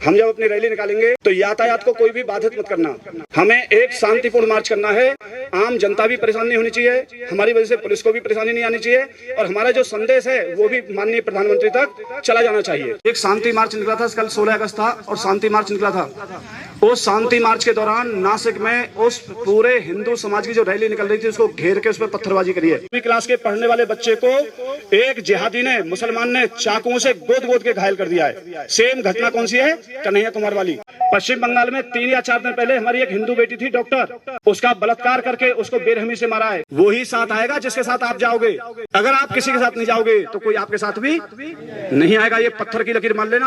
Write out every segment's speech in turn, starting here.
हम जब अपनी रैली निकालेंगे तो यातायात को कोई भी बाधित मत करना। हमें एक शांतिपूर्ण मार्च करना है। आम जनता भी परेशान नहीं होनी चाहिए, हमारी वजह से पुलिस को भी परेशानी नहीं आनी चाहिए और हमारा जो संदेश है वो भी माननीय प्रधानमंत्री तक चला जाना चाहिए। एक शांति मार्च निकला था, कल 16 अगस्त था और शांति मार्च निकला था। उस शांति मार्च के दौरान नासिक में उस पूरे हिंदू समाज की जो रैली निकल रही थी उसको घेर के उस पर पत्थरबाजी करी है। 10वीं क्लास के पढ़ने वाले बच्चे को एक जिहादी ने, मुसलमान ने चाकुओं से गोद के घायल कर दिया है। सेम घटना कौन सी है? कन्हैया कुमार वाली। पश्चिम बंगाल में 3 या 4 दिन पहले हमारी एक हिंदू बेटी थी डॉक्टर, उसका बलात्कार करके उसको बेरहमी से मारा है। वो ही साथ आएगा जिसके साथ आप जाओगे। अगर आप किसी के साथ नहीं जाओगे तो कोई आपके साथ भी नहीं आएगा। ये पत्थर की लकीर मान लेना।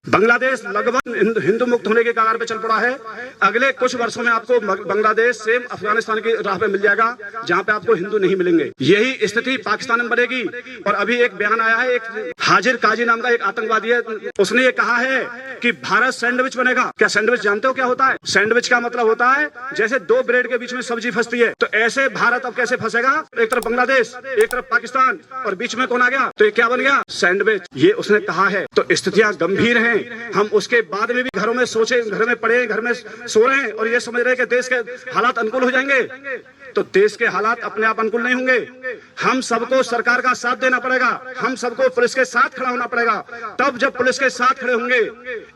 बांग्लादेश लगभग हिंदू मुक्त होने के कगार पे चल पड़ा है। अगले कुछ वर्षों में आपको बांग्लादेश सेम अफगानिस्तान की राह पे मिल जाएगा जहाँ पे आपको हिंदू नहीं मिलेंगे। यही स्थिति पाकिस्तान में बनेगी। और अभी एक बयान आया है, एक हाजिर काजी नाम का एक आतंकवादी है, उसने ये कहा है कि भारत सैंडविच बनेगा। क्या सैंडविच जानते हो क्या होता है? सैंडविच का मतलब होता है जैसे 2 ब्रेड के बीच में सब्जी फंसती है, तो ऐसे भारत अब कैसे फंसेगा? एक तरफ बांग्लादेश, एक तरफ पाकिस्तान और बीच में कौन आ गया? तो ये क्या बन गया? सैंडविच। ये उसने कहा है। तो स्थितियां गंभीर हैं। हम उसके बाद में भी घरों में सोचे, घर में पड़े, घर में सो रहे हैं और ये समझ रहे हैं कि देश के हालात अनुकूल हो जाएंगे। तो देश के हालात अपने आप अनुकूल नहीं होंगे। हम सबको सरकार का साथ देना पड़ेगा, हम सबको पुलिस के साथ खड़ा होना पड़ेगा। तब जब पुलिस के साथ खड़े होंगे,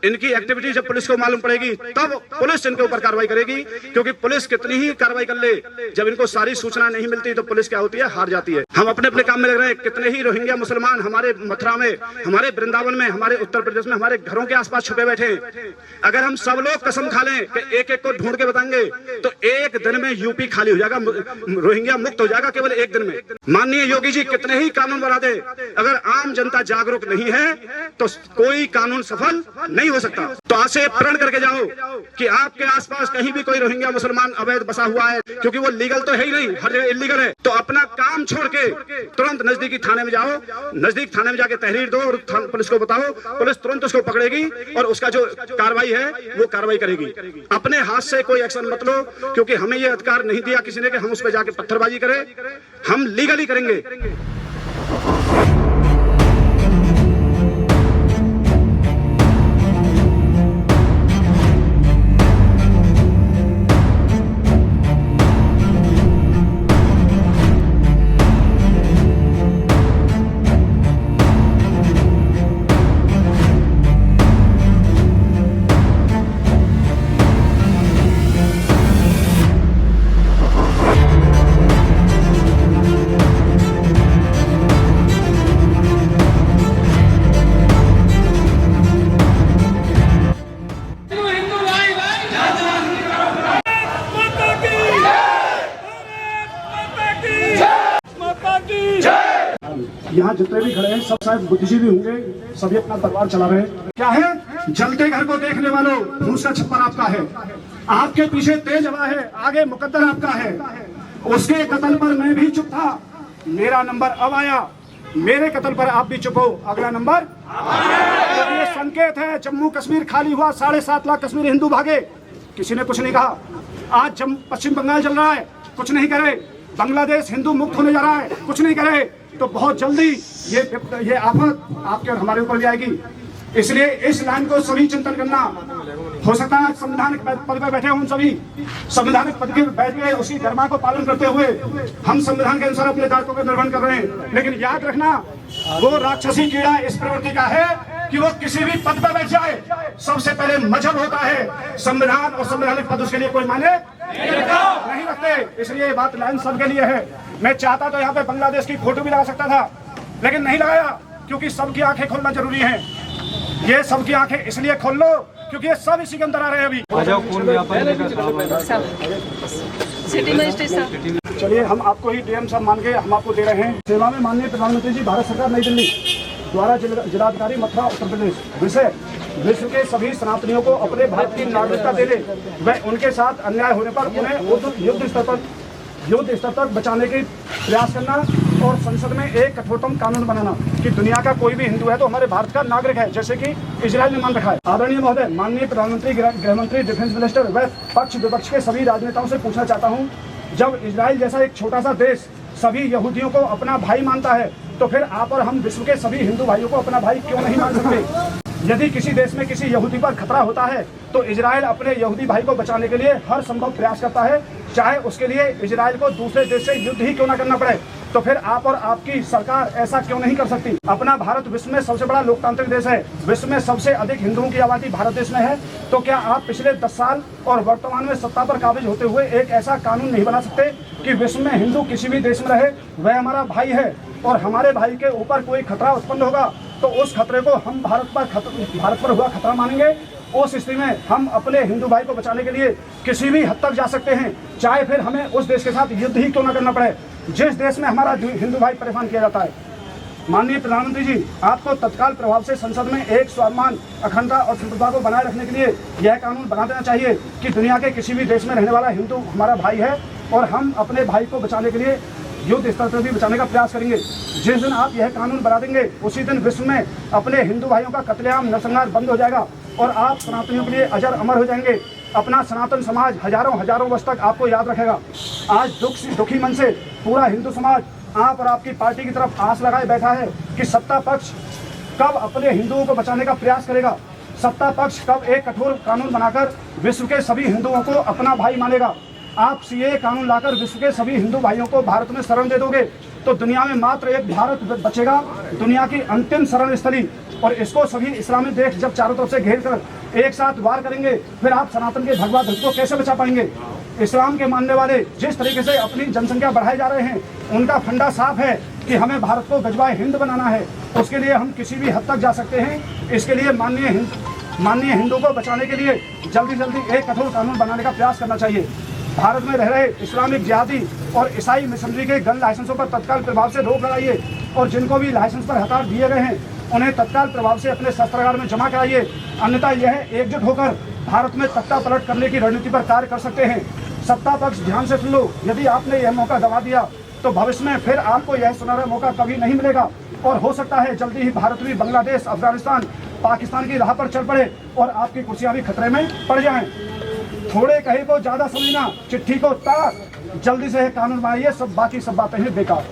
इनकी एक्टिविटी जब पुलिस को मालूम पड़ेगी तब पुलिस इनके ऊपर कार्रवाई करेगी। क्योंकि पुलिस कितनी ही कार्रवाई कर ले, जब इनको सारी सूचना नहीं मिलती तो पुलिस क्या होती है? हार जाती है। हम अपने अपने काम में लग रहे हैं। कितने ही रोहिंग्या मुसलमान हमारे मथुरा में, हमारे वृंदावन में, हमारे उत्तर प्रदेश में, हमारे घरों के आसपास छुपे बैठे हैं। अगर हम सब लोग कसम खा लें कि एक एक को ढूंढ के बताएंगे तो एक दिन में यूपी खाली हो जाएगा, रोहिंग्या मुक्त हो जाएगा केवल एक दिन में। माननीय योगी जी कितने ही कानून बना दे, अगर आम जनता जागरूक नहीं है तो कोई कानून सफल नहीं हो सकता। तो आज से प्रण करके जाओ कि आपके आसपास कहीं भी कोई रोहिंग्या मुसलमान अवैध बसा हुआ है, क्योंकि वो लीगल तो है ही नहीं, हर जगह इलीगल है। तो अपना काम छोड़ के तुरंत नजदीकी थाने में जाओ, नजदीक थाने में जाके तहरीर दो और पुलिस को बताओ। पुलिस तुरंत उसको पकड़ेगी और उसका जो कार्रवाई है वो कार्रवाई करेगी। अपने हाथ से कोई एक्शन मत लो, क्योंकि हमें ये अधिकार नहीं दिया किसी ने कि हम उस पर जाके पत्थरबाजी करें। हम लीगली करेंगे। यहाँ जितने भी खड़े हैं सब शायद बुद्धिजीवी होंगे, सभी अपना परिवार चला रहे हैं। क्या है? जलते घर को देखने वालों, फूस का छप्पर आपका है, आपके पीछे तेज हवा है, आगे मुकद्दर आपका है। उसके कत्ल पर मैं भी चुप था, मेरा नंबर अब आया। मेरे कत्ल पर आप भी चुप हो, अगला नंबर। तो ये संकेत है, जम्मू कश्मीर खाली हुआ, 7.5 लाख कश्मीरी हिंदू भागे, किसी ने कुछ नहीं कहा। आज पश्चिम बंगाल चल रहा है, कुछ नहीं करे। बांग्लादेश हिंदू मुक्त होने जा रहा है, कुछ नहीं करे। तो बहुत जल्दी ये आफत आपके और हमारे ऊपर भी आएगी। इसलिए इस लाइन को सभी चिंतन करना। हो सकता है संवैधानिक पद पर बैठे हम सभी संवैधानिक पद पर बैठ गए, उसी धर्म को पालन करते हुए हम संविधान के अनुसार अपने दायित्वों का निर्वहन कर रहे हैं। लेकिन याद रखना, वो राक्षसी कीड़ा इस प्रवृत्ति का है कि वो किसी भी पद पर बैठ जाए, सबसे पहले मजहब होता है। संविधान और संवैधानिक पद उसके लिए कोई माने नहीं रखते। इसलिए ये बात लाइन सबके लिए है। मैं चाहता तो यहाँ पे बांग्लादेश की फोटो भी लगा सकता था, लेकिन नहीं लगाया, क्योंकि सबकी आंखें खोलना जरूरी है। ये सबकी आंखें इसलिए खोल लो क्योंकि ये सब इसी के अंदर आ रहे हैं अभी। चलिए, हम आपको ही डीएम साहब मान के हम आपको दे रहे हैं। सेवा में माननीय प्रधानमंत्री जी, भारत सरकार नई दिल्ली द्वारा जिलाधिकारी मथुरा उत्तर प्रदेश विषय विश्व के सभी सनातनियों को अपने भारत की नागरिकता देने व उनके साथ अन्याय होने पर उन्हें युद्ध स्तर तक बचाने के प्रयास करना और संसद में एक कठोरतम कानून बनाना कि दुनिया का कोई भी हिंदू है तो हमारे भारत का नागरिक है, जैसे कि इजराइल ने मान रखा है। आदरणीय महोदय, माननीय प्रधानमंत्री, गृहमंत्री, डिफेंस मिनिस्टर व पक्ष विपक्ष के सभी राजनेताओं से पूछना चाहता हूँ, जब इजराइल जैसा एक छोटा सा देश सभी यहूदियों को अपना भाई मानता है, तो फिर आप और हम विश्व के सभी हिंदू भाइयों को अपना भाई क्यों नहीं मान सकते? यदि किसी देश में किसी यहूदी पर खतरा होता है तो इजराइल अपने यहूदी भाई को बचाने के लिए हर संभव प्रयास करता है, चाहे उसके लिए इजराइल को दूसरे देश से युद्ध ही क्यों ना करना पड़े। तो फिर आप और आपकी सरकार ऐसा क्यों नहीं कर सकती। अपना भारत विश्व में सबसे बड़ा लोकतांत्रिक देश है, विश्व में सबसे अधिक हिंदुओं की आबादी भारत देश में है। तो क्या आप पिछले 10 साल और वर्तमान में सत्ता पर काबिज होते हुए एक ऐसा कानून नहीं बना सकते कि विश्व में हिंदू किसी भी देश में रहे, वह हमारा भाई है और हमारे भाई के ऊपर कोई खतरा उत्पन्न होगा तो उस खतरे को हम भारत पर हुआ खतरा मानेंगे। उस स्थिति में हम अपने हिंदू भाई को बचाने के लिए किसी भी हद तक जा सकते हैं, चाहे फिर हमें उस देश के साथ युद्ध ही क्यों न करना पड़े जिस देश में हमारा हिंदू भाई परेशान किया जाता है। माननीय प्रधानमंत्री जी, आपको तत्काल प्रभाव से संसद में एक स्वाभिमान, अखंडता और संप्रभुता को बनाए रखने के लिए यह कानून बना देना चाहिए कि दुनिया के किसी भी देश में रहने वाला हिंदू हमारा भाई है और हम अपने भाई को बचाने के लिए युद्ध स्तर पर भी बचाने का प्रयास करेंगे। जिस दिन आप यह कानून बना देंगे उसी दिन विश्व में अपने हिंदू भाइयों का कत्लेआम नरसंहार बंद हो जाएगा और आप सनातनियों के लिए अजर अमर हो जाएंगे। अपना सनातन समाज हजारों वर्ष तक आपको याद रखेगा। आज दुखी मन से पूरा हिंदू समाज आप और आपकी पार्टी की तरफ आस लगाए बैठा है कि सत्ता पक्ष कब अपने हिंदुओं को बचाने का प्रयास करेगा, सत्ता पक्ष कब एक कठोर कानून बनाकर विश्व के सभी हिंदुओं को अपना भाई मानेगा। आप सीएए कानून लाकर विश्व के सभी हिंदू भाइयों को भारत में शरण दे दोगे तो दुनिया में मात्र एक भारत बचेगा, दुनिया की अंतिम शरण स्थली। और इसको सभी इस्लामी देश जब चारों तरफ से घेर कर एक साथ वार करेंगे फिर आप सनातन के भगवा ध्वज को कैसे बचा पाएंगे। इस्लाम के मानने वाले जिस तरीके से अपनी जनसंख्या बढ़ाए जा रहे हैं उनका फंडा साफ है कि हमें भारत को गजवाए हिंद बनाना है। उसके लिए हम किसी भी हद तक जा सकते हैं। इसके लिए माननीय हिंदू को बचाने के लिए जल्दी एक कठोर कानून बनाने का प्रयास करना चाहिए। भारत में रह रहे इस्लामिक जिहादी और ईसाई मिशनरी के गन लाइसेंसों पर तत्काल प्रभाव से रोक लगाइए और जिनको भी लाइसेंस पर हकार दिए गए हैं उन्हें तत्काल प्रभाव से अपने शस्त्रागार में जमा कराइए, अन्यथा यह एकजुट होकर भारत में तख्ता पलट करने की रणनीति पर कार्य कर सकते हैं। सत्ता पक्ष ध्यान से सुन लो, यदि आपने यह मौका दबा दिया तो भविष्य में फिर आपको यह सुनहरा मौका कभी नहीं मिलेगा और हो सकता है जल्दी ही भारत भी बांग्लादेश, अफगानिस्तान, पाकिस्तान की राह पर चल पड़े और आपकी कुर्सियां भी खतरे में पड़ जाएं। थोड़े कहे को ज्यादा समझना, चिट्ठी को तार, जल्दी से कानून बनाइए, बाकी सब बातें हैं बेकार।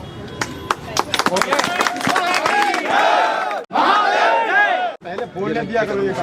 पहले बोलने दिया करो ये